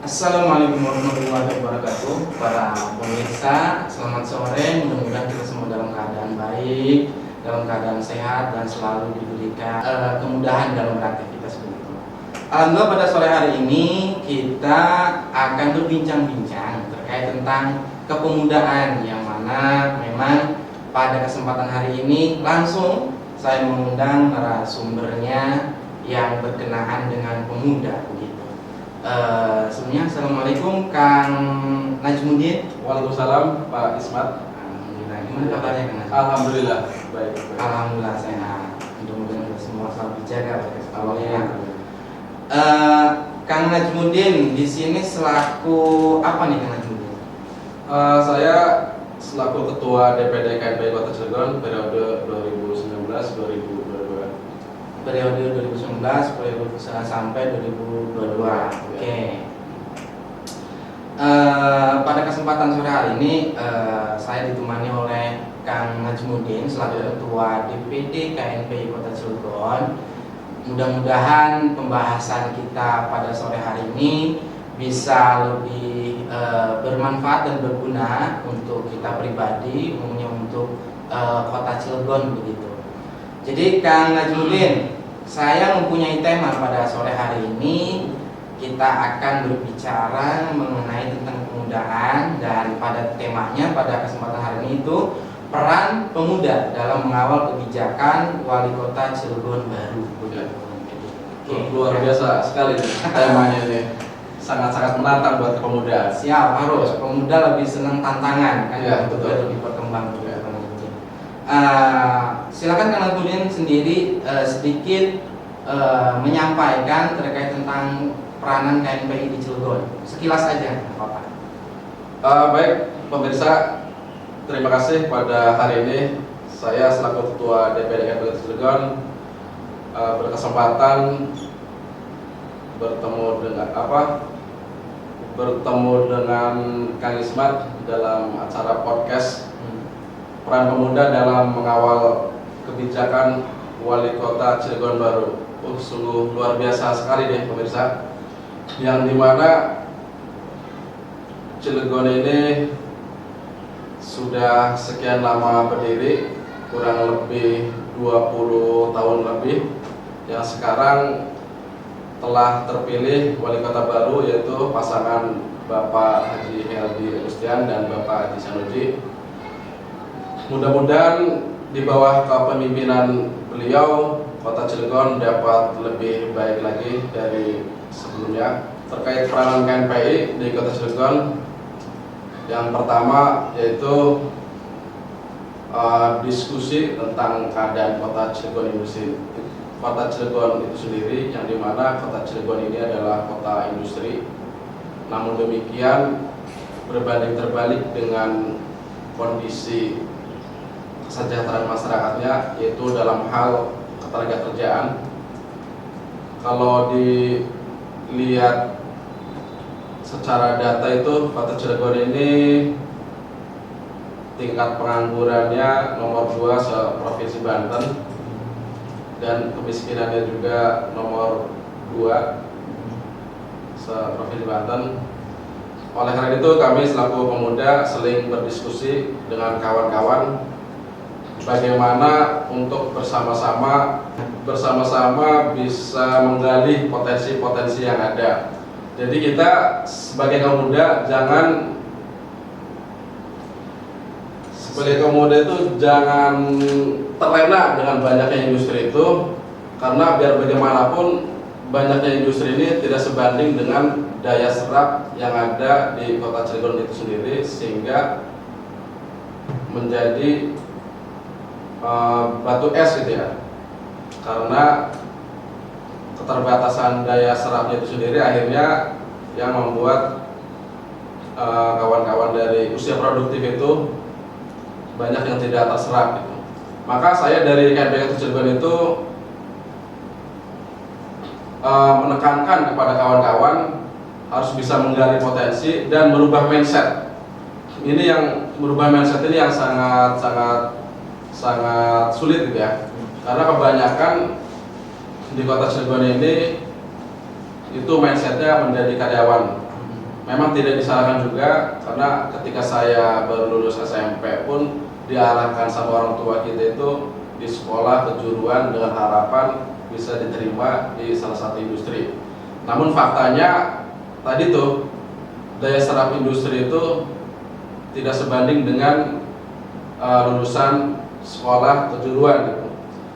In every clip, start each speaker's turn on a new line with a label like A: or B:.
A: Assalamualaikum warahmatullahi wabarakatuh. Para pemirsa, selamat sore. Mudah-mudahan kita semua dalam keadaan baik, dalam keadaan sehat, dan selalu diberikan kemudahan dalam beraktivitas begitu. Alhamdulillah, pada sore hari ini kita akan berbincang-bincang terkait tentang kepemudaan, yang mana memang pada kesempatan hari ini langsung saya mengundang narasumbernya yang berkenaan dengan pemuda begitu. Sebelumnya assalamualaikum Kang Najmuddin.
B: Waalaikumsalam Pak Ismat.
A: Alhamdulillah, gimana kabarnya Kang Najmuddin?
B: Alhamdulillah baik.
A: Alhamdulillah sehat. Mudah-mudahan kita semua selalu dijaga oleh Allah. Kang Najmuddin di sini selaku apa nih Kang Najmuddin?
B: Saya selaku Ketua DPD KNPI Kota Cilegon periode 2019-2022.
A: Periode 2019 sampai 2022. Oke. Pada kesempatan sore hari ini saya ditemani oleh Kang Najmuddin selaku Ketua DPD KNPI Kota Cilegon. Mudah-mudahan pembahasan kita pada sore hari ini bisa lebih bermanfaat dan berguna untuk kita pribadi, umumnya untuk Kota Cilegon begitu. Jadi Kang Najmuddin, saya mempunyai tema pada sore hari ini. Kita akan berbicara mengenai tentang kepemudaan, dan pada temanya pada kesempatan hari ini itu peran pemuda dalam mengawal kebijakan wali kota Cilegon baru.
B: Luar biasa sekali nih temanya ini. Sangat-sangat menantang buat kepemudaan.
A: Siap, harus. Pemuda lebih senang tantangan kan,
B: Ya,
A: untuk
B: betul.
A: lebih berkembang. Silakan Kang Najmuddin sendiri sedikit menyampaikan terkait tentang peranan KNPI di Cilegon. Sekilas aja, Bapak.
B: Baik pemirsa, terima kasih pada hari ini saya selaku Ketua DPD KNPI Kota Cilegon berkesempatan bertemu dengan Kang Ismat dalam acara podcast peran pemuda dalam mengawal kebijakan wali kota Cilegon baru. Sungguh luar biasa sekali deh pemirsa, yang dimana Cilegon ini sudah sekian lama berdiri, kurang lebih 20 tahun lebih, yang sekarang telah terpilih wali kota baru, yaitu pasangan Bapak Haji Heldi Agustian dan Bapak Haji Sanusi. Mudah-mudahan di bawah kepemimpinan beliau, Kota Cilegon dapat lebih baik lagi dari sebelumnya. Terkait peranan KNPI di Kota Cilegon, yang pertama yaitu diskusi tentang keadaan Kota Cilegon itu sendiri, yang dimana Kota Cilegon ini adalah kota industri. Namun demikian, berbanding terbalik dengan kondisi kesejahteraan masyarakatnya, yaitu dalam hal ketenagakerjaan. Kalau dilihat secara data itu, Kota Cilegon ini tingkat penganggurannya nomor 2 se-Provinsi Banten, dan kemiskinannya juga nomor 2 se-Provinsi Banten. Oleh karena itu, kami selaku pemuda sering berdiskusi dengan kawan-kawan bagaimana untuk bersama-sama bisa menggali potensi-potensi yang ada. Jadi kita sebagai kaum muda jangan terlena dengan banyaknya industri itu, karena biar bagaimanapun banyaknya industri ini tidak sebanding dengan daya serap yang ada di Kota Cilegon itu sendiri, sehingga menjadi batu es gitu ya, karena keterbatasan daya serapnya itu sendiri akhirnya yang membuat kawan-kawan dari usia produktif itu banyak yang tidak terserap gitu. Maka saya dari KNPI Kota Cilegon itu menekankan kepada kawan-kawan harus bisa menggali potensi dan merubah mindset. Ini yang merubah mindset ini yang sangat sulit gitu ya, karena kebanyakan di Kota Cilegon ini itu mindsetnya menjadi karyawan. memang tidak disarankan juga, karena ketika saya baru lulus SMP pun diarahkan sama orang tua kita itu di sekolah kejuruan dengan harapan bisa diterima di salah satu industri. Namun faktanya tadi tuh daya serap industri itu tidak sebanding dengan lulusan sekolah kejuruan gitu.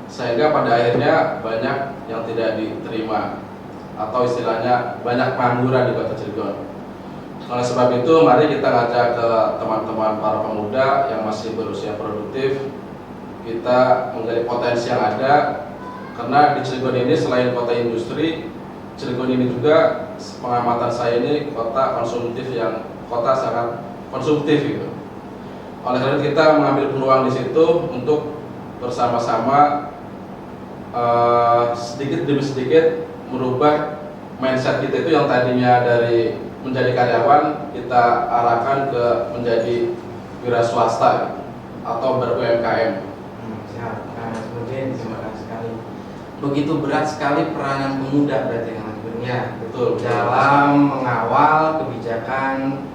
B: Sehingga pada akhirnya banyak yang tidak diterima atau istilahnya banyak pengangguran di Kota Cilegon. Oleh sebab itu, mari kita ngajak ke teman-teman para pemuda yang masih berusia produktif, kita menggali potensi yang ada, karena di Cilegon ini selain kota industri, Cilegon ini juga pengamatan saya ini kota konsumtif, yang kota sangat konsumtif gitu. Oleh karena itu kita mengambil peluang di situ untuk bersama-sama sedikit demi sedikit merubah mindset kita itu yang tadinya dari menjadi karyawan kita arahkan ke menjadi wira swasta atau ber-UMKM.
A: Siap, kemudian terima kasih sekali. Begitu berat sekali peranan pemuda berarti kan sebenarnya
B: Betul.
A: dalam mengawal kebijakan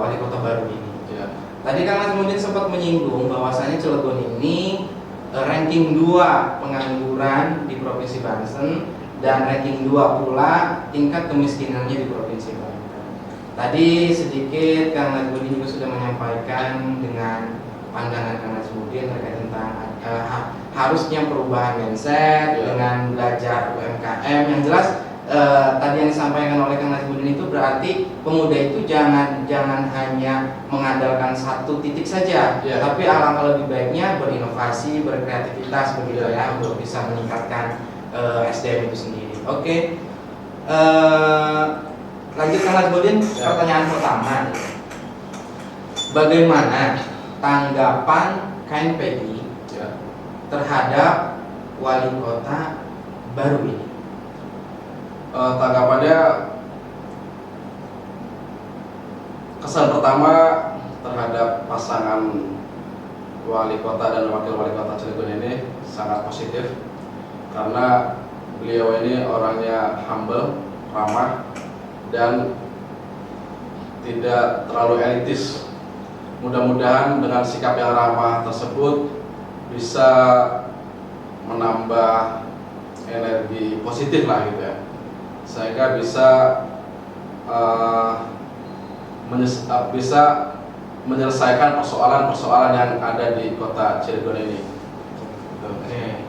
A: wali kota baru ini.
B: Ya.
A: Tadi kan Mas Mudin sempat menyinggung bahwasanya Cilegon ini ranking 2 pengangguran di Provinsi Banten dan ranking 2 pula tingkat kemiskinannya di Provinsi Banten. Tadi sedikit Kang Najmudin juga sudah menyampaikan dengan pandangan Kang Najmudin terkait tentang harusnya perubahan mindset dengan belajar UMKM. Yang jelas tadi yang disampaikan oleh Kang Najmudin itu berarti pemuda itu jangan hanya mengandalkan satu titik saja, tapi alangkah lebih baiknya berinovasi, berkreativitas begitu ya untuk bisa meningkatkan SDM itu sendiri. Oke. Lanjut Kang Najmudin, pertanyaan pertama. Bagaimana tanggapan KNPI terhadap wali kota baru ini?
B: Tanggapannya, kesan pertama terhadap pasangan wali kota dan wakil wali kota Cilegon ini sangat positif, karena beliau ini orangnya humble, ramah, dan tidak terlalu elitis. Mudah-mudahan dengan sikap yang ramah tersebut bisa menambah energi positif lah gitu ya, sehingga bisa bisa menyelesaikan persoalan-persoalan yang ada di kota Cilegon ini.
A: Oke.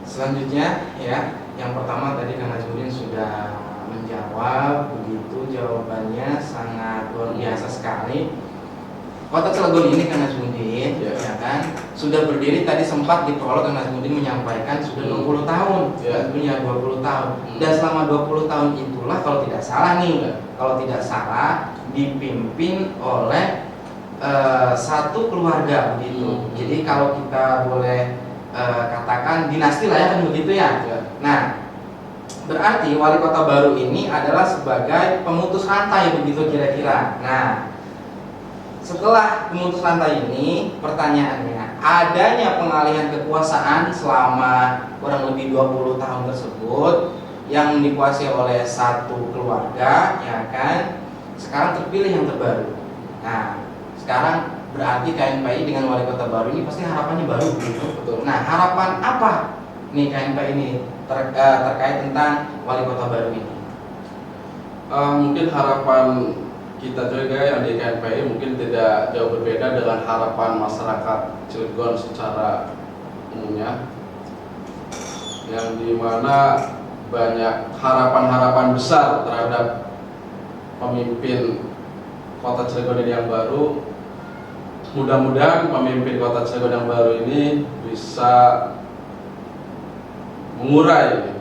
A: Selanjutnya ya, yang pertama tadi Kang Najmudin sudah menjawab, begitu jawabannya sangat luar biasa sekali. Kota Cilegon ini Kang Najmudin ya kan sudah berdiri, tadi sempat di prolog Kang Najmudin menyampaikan sudah 20 tahun, sebenarnya 20 tahun. Dan selama 20 tahun itulah kalau tidak salah nih, kalau tidak salah dipimpin oleh satu keluarga begitu. Jadi kalau kita boleh katakan dinasti lah ya kan begitu ya. Nah, berarti wali kota baru ini adalah sebagai pemutus rantai begitu kira-kira. Nah, setelah pemutus rantai ini, pertanyaannya, adanya pengalihan kekuasaan selama kurang lebih 20 tahun tersebut yang dikuasai oleh satu keluarga, ya kan? Sekarang terpilih yang terbaru. Nah, sekarang berarti KNPI dengan wali kota baru ini pasti harapannya baru gitu.
B: Betul.
A: Nah, harapan apa nih KNPI ini terkait tentang wali kota baru ini?
B: Mungkin harapan kita juga yang di KNPI mungkin tidak jauh berbeda dengan harapan masyarakat Cilegon secara umumnya, yang dimana banyak harapan-harapan besar terhadap pemimpin kota Cilegon ini yang baru. Mudah-mudahan pemimpin kota Cilegon yang baru ini bisa mengurai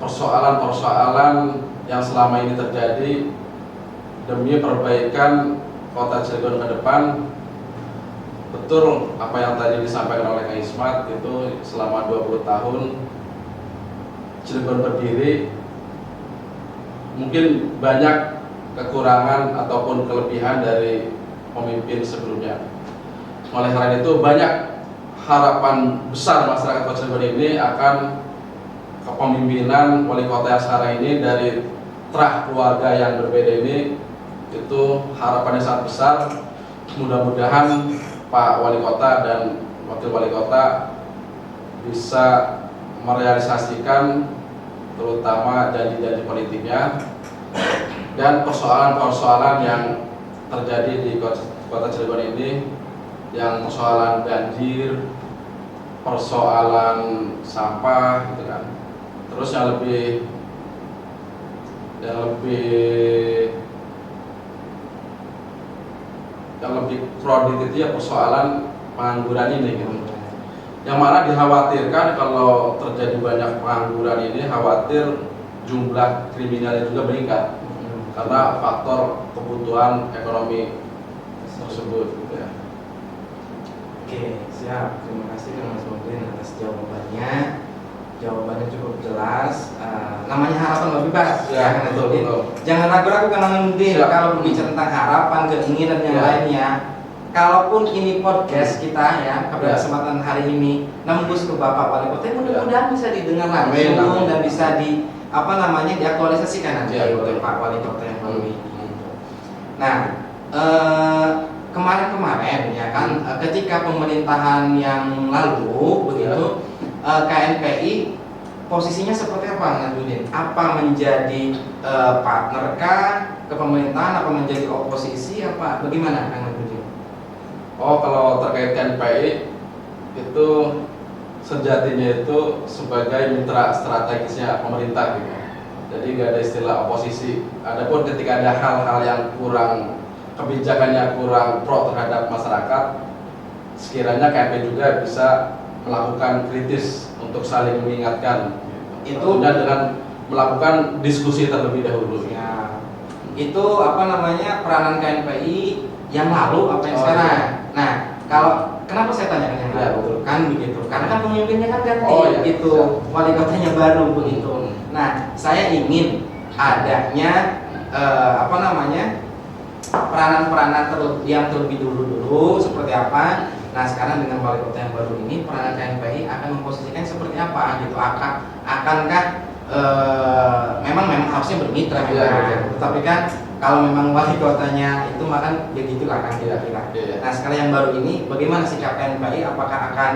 B: persoalan-persoalan yang selama ini terjadi demi perbaikan kota Cilegon ke depan. Betul apa yang tadi disampaikan oleh Kang Ismat, itu selama 20 tahun Cilegon berdiri, mungkin banyak kekurangan ataupun kelebihan dari pemimpin sebelumnya. Oleh karena itu banyak harapan besar masyarakat kota Cilegon ini akan kepemimpinan wali kota yang sekarang ini dari terah keluarga yang berbeda ini itu harapannya sangat besar. Mudah-mudahan Pak Wali Kota dan Wakil Wali Kota bisa merealisasikan terutama janji-janji politiknya dan persoalan-persoalan yang terjadi di Kota Cilegon ini, yang persoalan banjir, persoalan sampah gitu kan. Terus yang lebih kredit itu ya persoalan pengangguran ini gitu. Yang mana dikhawatirkan kalau terjadi banyak pengangguran ini, khawatir jumlah kriminalnya juga meningkat karena faktor kebutuhan ekonomi tersebut gitu ya.
A: Oke, siap. Terima kasih Kang Nazmuddin atas jawabannya. Jawabannya cukup jelas. Namanya harapan lebih bebas,
B: Ya,
A: Kang
B: betul,
A: Nazmuddin.
B: betul.
A: Jangan ragu-ragu Kang Nazmuddin
B: Siap.
A: kalau berbicara tentang harapan, keinginan yang
B: Ya.
A: lainnya. Kalaupun ini podcast kita ya, pada
B: Ya.
A: kesempatan hari ini nembus ke Bapak Wali Kota, mudah-mudahan bisa didengar langsung
B: Amin, amin.
A: dan bisa diaktualisasikan nanti
B: Ya,
A: oleh
B: betul.
A: Pak Wali Kota yang baru ini. Nah, kemarin-kemarin ya kan, ketika pemerintahan yang lalu begitu, KNPI posisinya seperti apa Nazmuddin? Apa menjadi partner kah ke pemerintahan, apa menjadi oposisi, apa bagaimana Kang Nazmuddin?
B: Oh, kalau terkait KNPI itu sejatinya itu sebagai mitra strategisnya pemerintah gitu. Jadi nggak ada istilah oposisi. Adapun ketika ada hal-hal yang kurang, kebijakannya kurang pro terhadap masyarakat, sekiranya KNPI juga bisa melakukan kritis untuk saling mengingatkan.
A: Itu
B: Tentunya dengan melakukan diskusi terlebih dahulu.
A: ya, itu apa namanya peranan KNPI yang lalu apa yang
B: Oh,
A: sekarang?
B: iya.
A: Nah, kalau kenapa saya tanyakan yang
B: Ya,
A: lalu?
B: betul.
A: Kan begitu. Karena kan pemimpinnya kan ganti
B: Oh, iya.
A: gitu,
B: Siap.
A: wali kotanya baru begitu. Nah, saya ingin adanya apa namanya peranan-peranan yang terlebih dulu seperti apa. Nah, sekarang dengan wali kota yang baru ini, peranan KNPI akan memposisikan seperti apa gitu? Akankah memang harusnya bermitra
B: Iya,
A: memang.
B: betul.
A: Tetapi kan kalau memang wali kotanya itu makan begitulah kan kira-kira.
B: Iya.
A: Nah, sekarang yang baru ini bagaimana sikap KNPI? Apakah akan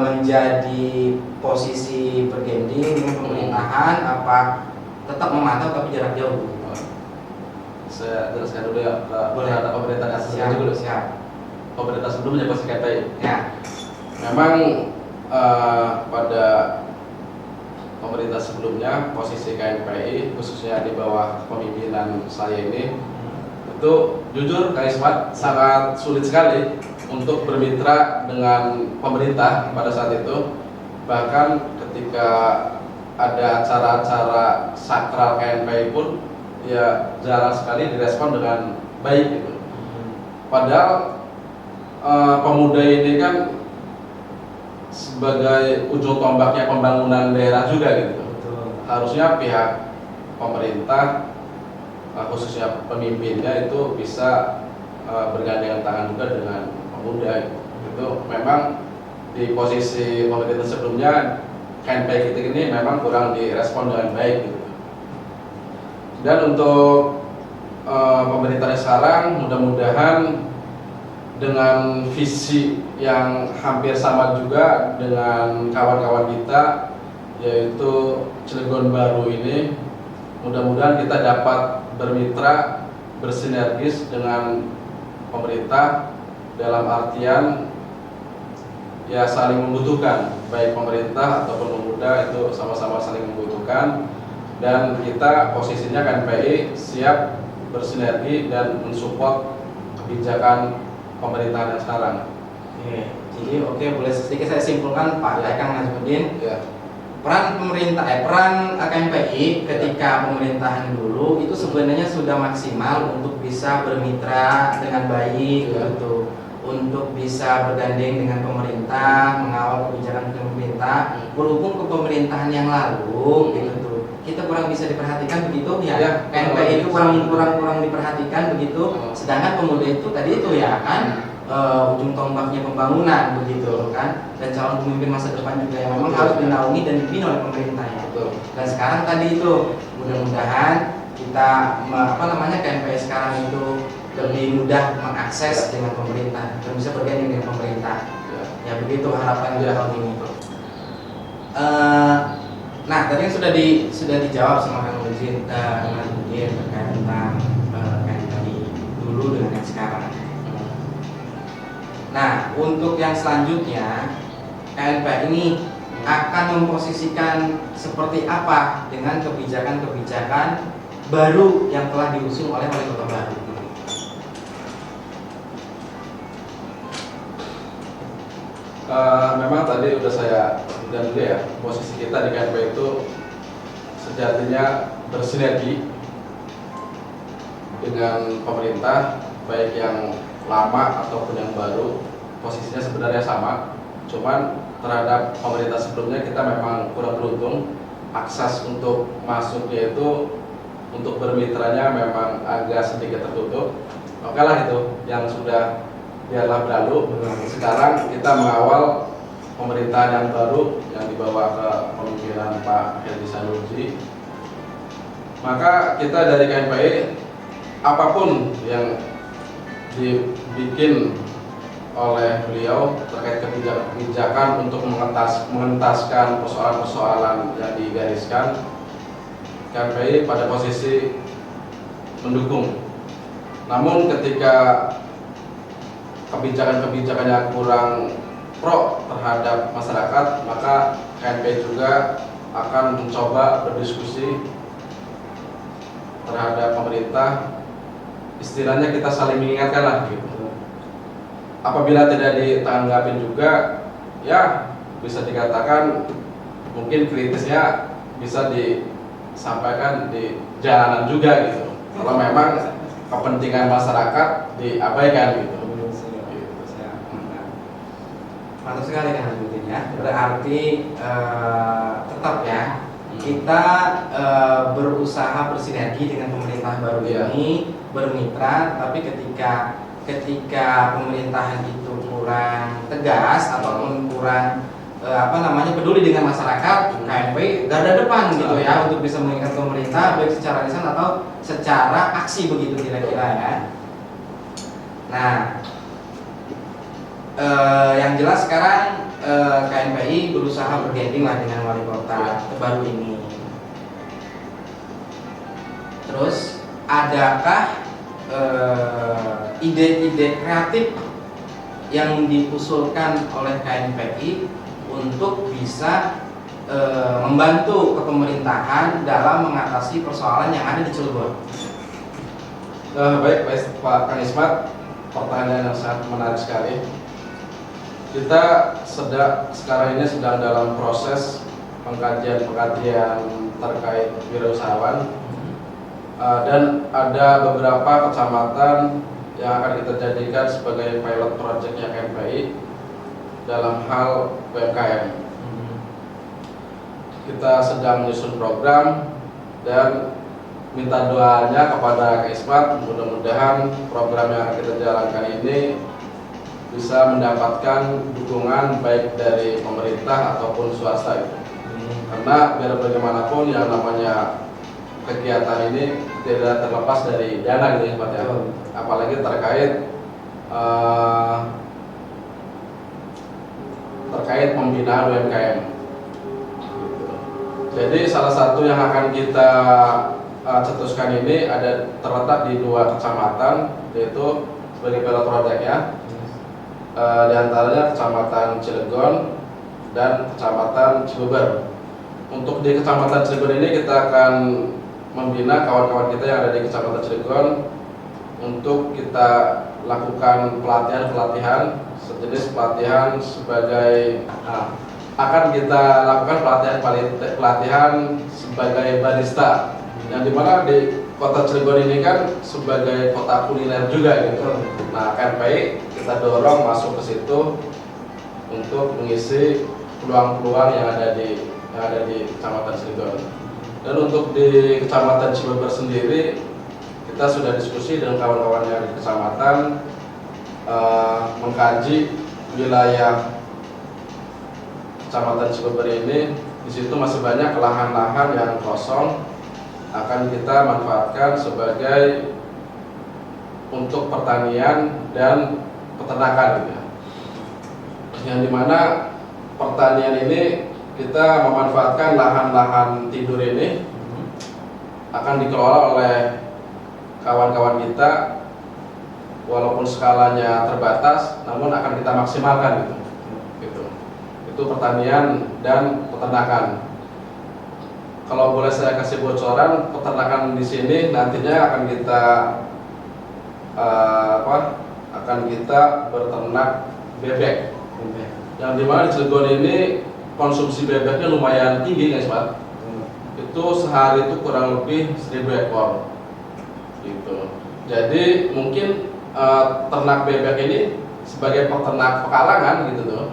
A: menjadi posisi bergending dengan pemerintahan, apa tetap memantau tapi jarak jauh?
B: Saya jelaskan dulu ya
A: Boleh.
B: terhadap pemerintah yang sebelumnya
A: Siap,
B: dulu.
A: siap.
B: Pemerintah sebelumnya posisi KNPI.
A: Ya.
B: Memang pada pemerintah sebelumnya posisi KNPI khususnya di bawah kepemimpinan saya ini itu jujur Kak Ismat sangat sulit sekali untuk bermitra dengan pemerintah pada saat itu. Bahkan ketika ada acara-acara sakral KNPI pun ya jarang sekali direspon dengan baik gitu. Padahal pemuda ini kan sebagai ujung tombaknya pembangunan daerah juga gitu.
A: Betul.
B: Harusnya pihak pemerintah khususnya pemimpinnya itu bisa bergandengan tangan juga dengan pemuda gitu. Itu memang di posisi pemerintah sebelumnya KNPI kita ini memang kurang direspon dengan baik gitu. Dan untuk pemerintah sekarang mudah-mudahan dengan visi yang hampir sama juga dengan kawan-kawan kita, yaitu Cilegon Baru ini, mudah-mudahan kita dapat bermitra bersinergis dengan pemerintah dalam artian ya saling membutuhkan, baik pemerintah ataupun pemuda itu sama-sama saling membutuhkan, dan kita posisinya KNPI siap bersinergi dan mensupport kebijakan pemerintahan yang sekarang.
A: Oke, boleh sedikit saya simpulkan Pak Kang Nazmuddin.
B: Ya.
A: Peran KNPI ketika pemerintahan dulu itu sebenarnya sudah maksimal untuk bisa bermitra dengan baik gitu, untuk bisa bergandeng dengan pemerintah, mengawal kebijakan pemerintah. Berhubung ke pemerintahan yang lalu gitu tuh, kita kurang bisa diperhatikan begitu ya.
B: Ya,
A: KNPI itu kurang diperhatikan begitu. Sedangkan pemuda itu tadi itu ya kan ujung tombaknya pembangunan begitu kan, dan calon pemimpin masa depan juga yang memang harus dinaungi dan dibina oleh pemerintah ya.
B: Betul.
A: Dan sekarang tadi itu mudah-mudahan KNPI sekarang itu lebih mudah mengakses dengan pemerintah dan bisa berganding dengan pemerintah. Ya begitu harapan kita tahun ini. Nah tadi kan sudah dijawab sama Kang Mujin terkait tentang KNPI dulu dengan yang sekarang. Nah untuk yang selanjutnya KNPI ini akan memposisikan seperti apa dengan kebijakan-kebijakan baru yang telah diusung oleh wali kota baru.
B: Memang tadi udah saya bilang dulu ya, posisi kita di KNPI itu sejatinya bersinergi dengan pemerintah, baik yang lama ataupun yang baru. Posisinya sebenarnya sama, cuman terhadap pemerintah sebelumnya kita memang kurang beruntung. Akses untuk masuknya itu, untuk bermitranya memang agak sedikit tertutup. Oke lah, itu yang sudah biarlah berlalu. Sekarang kita mengawal pemerintahan yang baru yang dibawa ke pemimpinan Pak Herdi Sanurji. Maka kita dari KNPI, apapun yang dibikin oleh beliau terkait kebijakan untuk mengentaskan persoalan-persoalan yang digariskan, KNPI pada posisi mendukung. Namun ketika kebijakan-kebijakan yang kurang pro terhadap masyarakat, maka KNPI juga akan mencoba berdiskusi terhadap pemerintah. Istilahnya kita saling mengingatkan lah gitu. Apabila tidak ditanggapi juga, ya bisa dikatakan mungkin kritisnya bisa disampaikan di jalanan juga gitu. Kalau memang kepentingan masyarakat diabaikan gitu.
A: Mantap sekali kan Butin ya. Berarti tetap ya kita berusaha bersinergi dengan pemerintah baru ini, bermitra. Tapi ketika pemerintahan itu kurang tegas ataupun kurang peduli dengan masyarakat, KNPI garda depan gitu ya untuk bisa mengingat pemerintah baik secara lisan atau secara aksi begitu kira-kira ya. Nah. Yang jelas sekarang KNPI berusaha berganding lah dengan wali kota baru ini. Terus adakah ide-ide kreatif yang diusulkan oleh KNPI untuk bisa membantu kepemerintahan dalam mengatasi persoalan yang ada di Cilegon?
B: Baik Pak Kang Ismat, pertanyaan yang sangat menarik sekali. Kita sekarang ini sedang dalam proses pengkajian terkait wirausahawan, dan ada beberapa kecamatan yang akan kita jadikan sebagai pilot project-nya KNPI dalam hal UMKM. Kita sedang menyusun program dan minta doanya kepada Kak Ismat, mudah-mudahan program yang akan kita jalankan ini bisa mendapatkan dukungan baik dari pemerintah ataupun swasta itu. Karena biar bagaimanapun yang namanya kegiatan ini tidak terlepas dari dana gitu ya Pak ya. Apalagi terkait pembinaan UMKM. Jadi salah satu yang akan kita cetuskan ini terletak di 2 kecamatan, yaitu sebagai pilot project ya. Di antaranya Kecamatan Cilegon dan Kecamatan Cibeber. Untuk di Kecamatan Cilegon ini kita akan membina kawan-kawan kita yang ada di Kecamatan Cilegon untuk kita lakukan pelatihan sejenis pelatihan sebagai akan kita lakukan pelatihan sebagai barista, yang dimana di Kota Cilegon ini kan sebagai kota kuliner juga gitu. Nah, KNPI kita dorong masuk ke situ untuk mengisi peluang-peluang yang ada di Kecamatan Cilegon. Dan untuk di Kecamatan Cibeber sendiri, kita sudah diskusi dengan kawan-kawan yang di kecamatan, mengkaji wilayah Kecamatan Cibeber ini. Di situ masih banyak lahan-lahan yang kosong akan kita manfaatkan sebagai untuk pertanian dan peternakan gitu ya. Yang dimana pertanian ini kita memanfaatkan lahan-lahan tidur ini akan dikelola oleh kawan-kawan kita, walaupun skalanya terbatas, namun akan kita maksimalkan gitu. Itu pertanian dan peternakan. Kalau boleh saya kasih bocoran, peternakan di sini nantinya akan kita akan kita berternak bebek. Yang dimana di Cilegon ini konsumsi bebeknya lumayan tinggi guys Pak. Itu sehari itu kurang lebih 1000 ekor gitu. Jadi mungkin ternak bebek ini sebagai peternak pekarangan gitu tuh,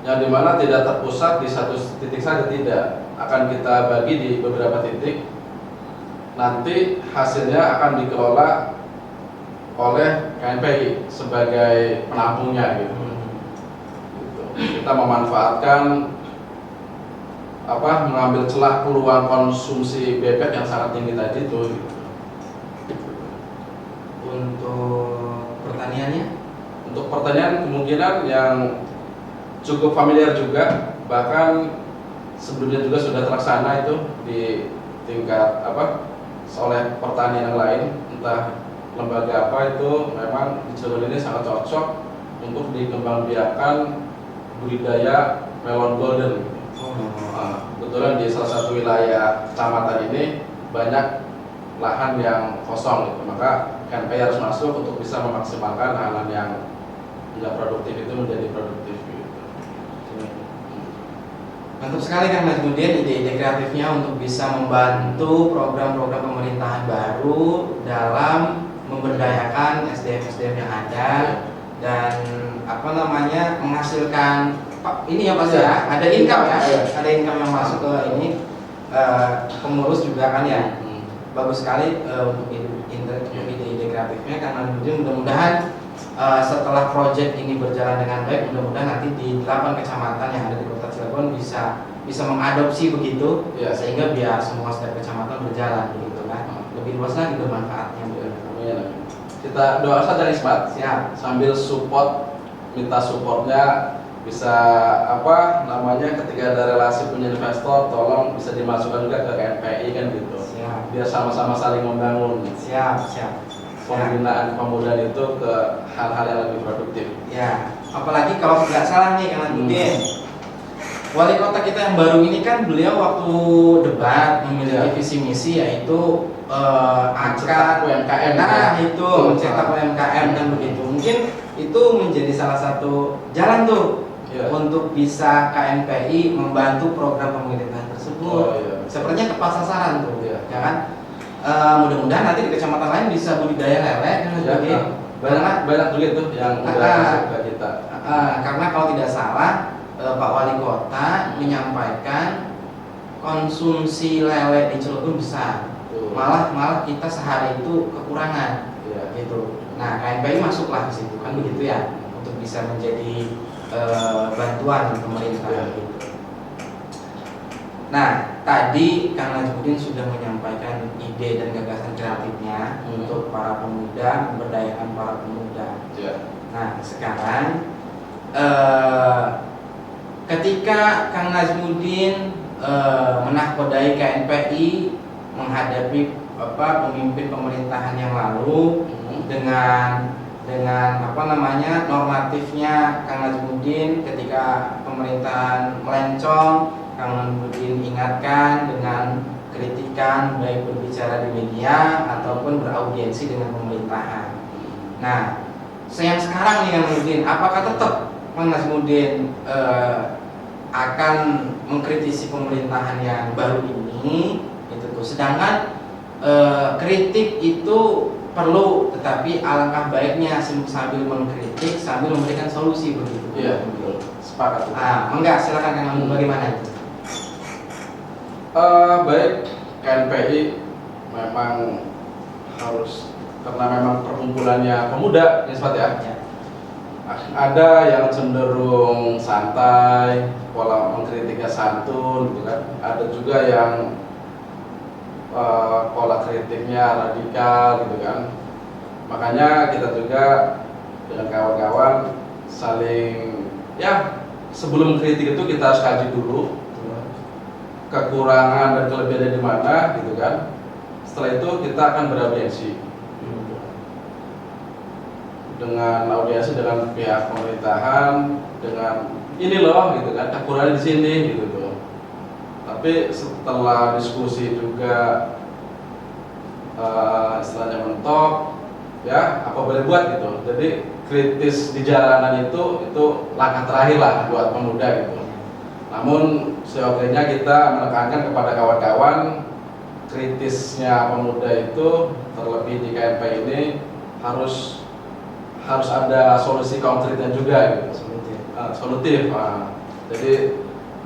B: yang dimana tidak terpusat di satu titik saja, tidak, akan kita bagi di beberapa titik. Nanti hasilnya akan dikelola oleh KNPI sebagai penampungnya gitu. Kita memanfaatkan mengambil celah peluang konsumsi bebek yang sangat tinggi tadi itu.
A: Untuk pertaniannya?
B: Untuk pertanian kemungkinan yang cukup familiar juga, bahkan sebelumnya juga sudah terlaksana itu di tingkat oleh pertanian yang lain, entah lembaga apa, itu memang di Cilegon ini sangat cocok untuk dikembangbiakan budidaya melon golden. Kebetulan di salah satu wilayah kecamatan ini banyak lahan yang kosong gitu, maka KNPI harus masuk untuk bisa memaksimalkan lahan yang tidak produktif itu menjadi produktif gitu.
A: Mantap sekali kan Mas Budin, ide-ide kreatifnya untuk bisa membantu program-program pemerintahan baru dalam memberdayakan SDM-SDM yang ada dan menghasilkan ini ya Mas ya, ada income ya, ada income yang masuk ke ini, pengurus juga kan ya. Bagus sekali untuk ide-ide kreatifnya, karena mudah-mudahan setelah proyek ini berjalan dengan baik, mudah-mudahan nanti di 8 kecamatan yang ada di Kota Cilegon bisa mengadopsi begitu, sehingga biar semua setiap kecamatan berjalan begitu kan, lebih luas lagi bermanfaatnya.
B: Kita doa saja nih Smart,
A: siap,
B: sambil minta supportnya, bisa ketika ada relasi punya investor, tolong bisa dimasukkan juga ke KNPI kan gitu.
A: Siap.
B: Biar sama-sama saling membangun.
A: Siap.
B: Pembinaan kepemudaan itu ke hal-hal yang lebih produktif.
A: Ya, apalagi kalau nggak salah nih Kang Budin, wali kota kita yang baru ini kan beliau waktu debat memiliki visi misi yaitu
B: mencetak UMKM.
A: Nah itu mencetak UMKM dan begitu. Mungkin itu menjadi salah satu jalan tuh untuk bisa KNPI membantu program pemerintahan tersebut. Sepertinya tepat sasaran tuh, ya kan? Mudah-mudahan nanti di kecamatan lain bisa budidaya lele kan,
B: banyak juga tuh yang udah masuk ke kita.
A: Karena kalau tidak salah Pak Wali Kota menyampaikan konsumsi lele di Cilegon besar, malah kita sehari itu kekurangan, gitu. Nah KNPI masuklah ke situ kan begitu ya, untuk bisa menjadi bantuan pemerintah. Gitu. Nah, tadi Kang Najmudin sudah menyampaikan ide dan gagasan kreatifnya untuk para pemuda, memberdayakan para pemuda. Nah, sekarang ketika Kang Najmudin menahkodai KNPI menghadapi pemimpin pemerintahan yang lalu dengan normatifnya Kang Najmudin ketika pemerintahan melencong, Kang Najmudin ingatkan dengan kritikan baik berbicara di media ataupun beraudiensi dengan pemerintahan. Nah, yang sekarang nih Kang Najmudin, apakah tetap Kang Najmudin akan mengkritisi pemerintahan yang baru ini? Itu tuh. Sedangkan kritik itu perlu, tetapi alangkah baiknya sambil mengkritik sambil memberikan solusi begitu.
B: Iya, betul. Sepakat.
A: Enggak, silakan Kang Najmudin, bagaimana itu?
B: Baik, KNPI memang harus, karena memang perkumpulannya pemuda ya. Ada yang cenderung santai, pola mengkritiknya santun gitu kan. Ada juga yang pola kritiknya radikal gitu kan. Makanya kita juga dengan kawan-kawan saling ya, sebelum kritik itu kita harus kaji dulu kekurangan dan kelebihannya di mana gitu kan. Setelah itu kita akan beraudiensi dengan pihak pemerintahan, dengan ini loh gitu kan, kekurangan di sini gitu tuh. Tapi setelah diskusi juga istilahnya mentok, ya apa boleh buat gitu. Jadi kritis di jalanan itu langkah terakhir lah buat pemuda gitu. Namun seyogyanya kita menekankan kepada kawan-kawan, kritisnya pemuda itu terlebih di KNP ini harus ada solusi konkretnya juga gitu. Solutif. Jadi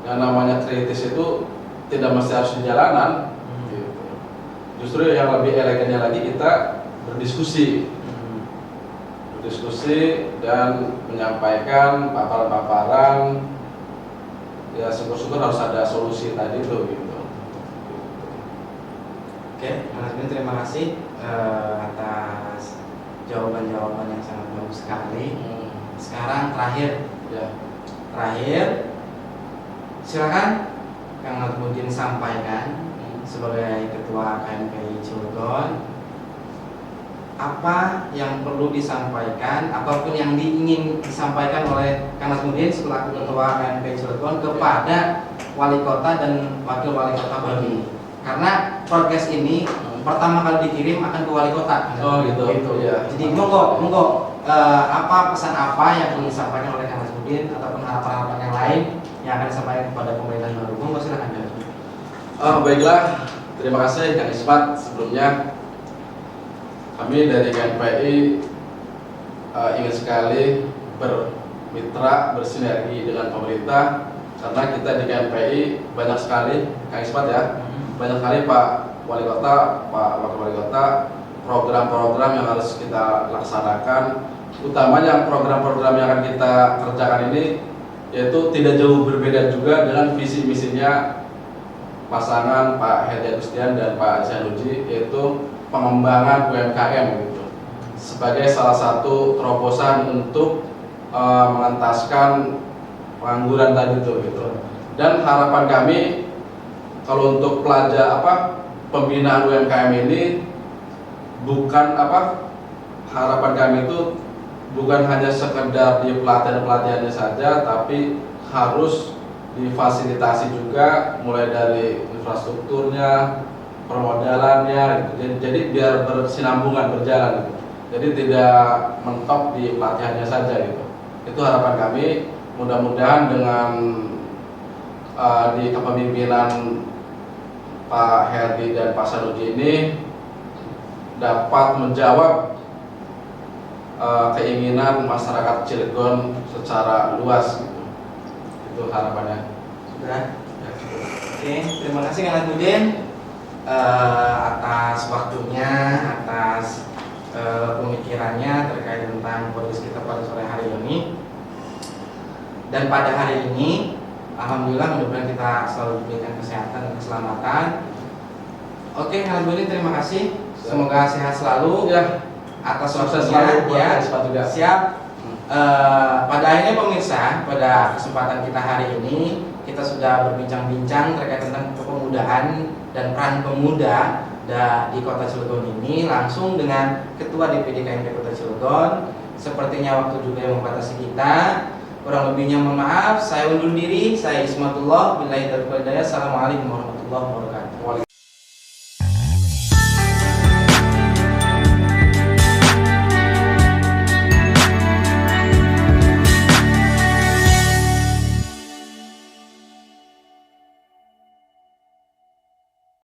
B: yang namanya kritis itu tidak mesti harus di jalanan gitu. Justru yang lebih elegannya lagi kita berdiskusi dan menyampaikan paparan-paparan, ya syukur-syukur harus ada solusi tadi tuh gitu.
A: Oke, Mas Bin, terima kasih atas jawaban-jawaban yang sangat bagus sekali. Sekarang terakhir, silakan Kang Najmudin sampaikan sebagai Ketua KNPI Cilegon, apa yang perlu disampaikan, apapun yang ingin disampaikan oleh Kang Najmudin selaku Ketua KNPI Cilegon kepada Wali Kota dan Wakil Wali Kota Bali. Karena podcast ini pertama kali dikirim akan ke Wali Kota.
B: Oh gitu. Ya.
A: Jadi monggo apa pesan apa yang perlu disampaikan oleh Kang Najmudin ataupun harapan-harapan yang lain yang akan disampaikan kepada pemerintah baru. Monggo silakan.
B: Baiklah, terima kasih Kang Ismat. Sebelumnya kami dari KNPI ingin sekali bermitra, bersinergi dengan pemerintah, karena kita di KNPI banyak sekali, Kang Ismat ya, banyak sekali Pak Wali Kota, Pak Wakil Wali Kota, program-program yang harus kita laksanakan, utamanya program-program yang akan kita kerjakan ini, yaitu tidak jauh berbeda juga dengan visi misinya pasangan Pak Hedi Agustian dan Pak Zainuddin, yaitu pengembangan UMKM gitu, sebagai salah satu terobosan untuk mengentaskan pengangguran tadi tuh gitu. Dan harapan kami kalau untuk pembinaan UMKM ini harapan kami itu bukan hanya sekedar di pelatihannya saja, tapi harus difasilitasi juga mulai dari infrastrukturnya, permodalannya gitu. Jadi biar bersinambungan, berjalan gitu. Jadi tidak mentok di pelatihannya saja gitu. Itu harapan kami. Mudah-mudahan dengan di kepemimpinan Pak Herdi dan Pak Sanusi ini dapat menjawab keinginan masyarakat Cilegon secara luas gitu. Itu harapannya.
A: Sudah. Oke, terima kasih Kang Najmudin atas waktunya, atas pemikirannya terkait tentang podcast kita pada sore hari ini. Dan pada hari ini, alhamdulillah mudah-mudahan kita selalu diberikan kesehatan dan keselamatan. Oke, Kang Najmudin, terima kasih. Semoga sehat selalu.
B: Ya.
A: Atas
B: sukses
A: waktunya
B: selalu buat juga.
A: Siap. Pada akhirnya pemirsa, pada kesempatan kita hari ini kita sudah berbincang-bincang terkait tentang kepemudaan dan peran pemuda di Kota Cilegon ini langsung dengan Ketua DPD KNP Kota Cilegon. Sepertinya waktu juga yang membatasi kita. Kurang lebihnya mohon maaf. Saya undur diri. Saya Ismatullah. Billahi taufiq wal hidayah. Assalamualaikum warahmatullahi wabarakatuh.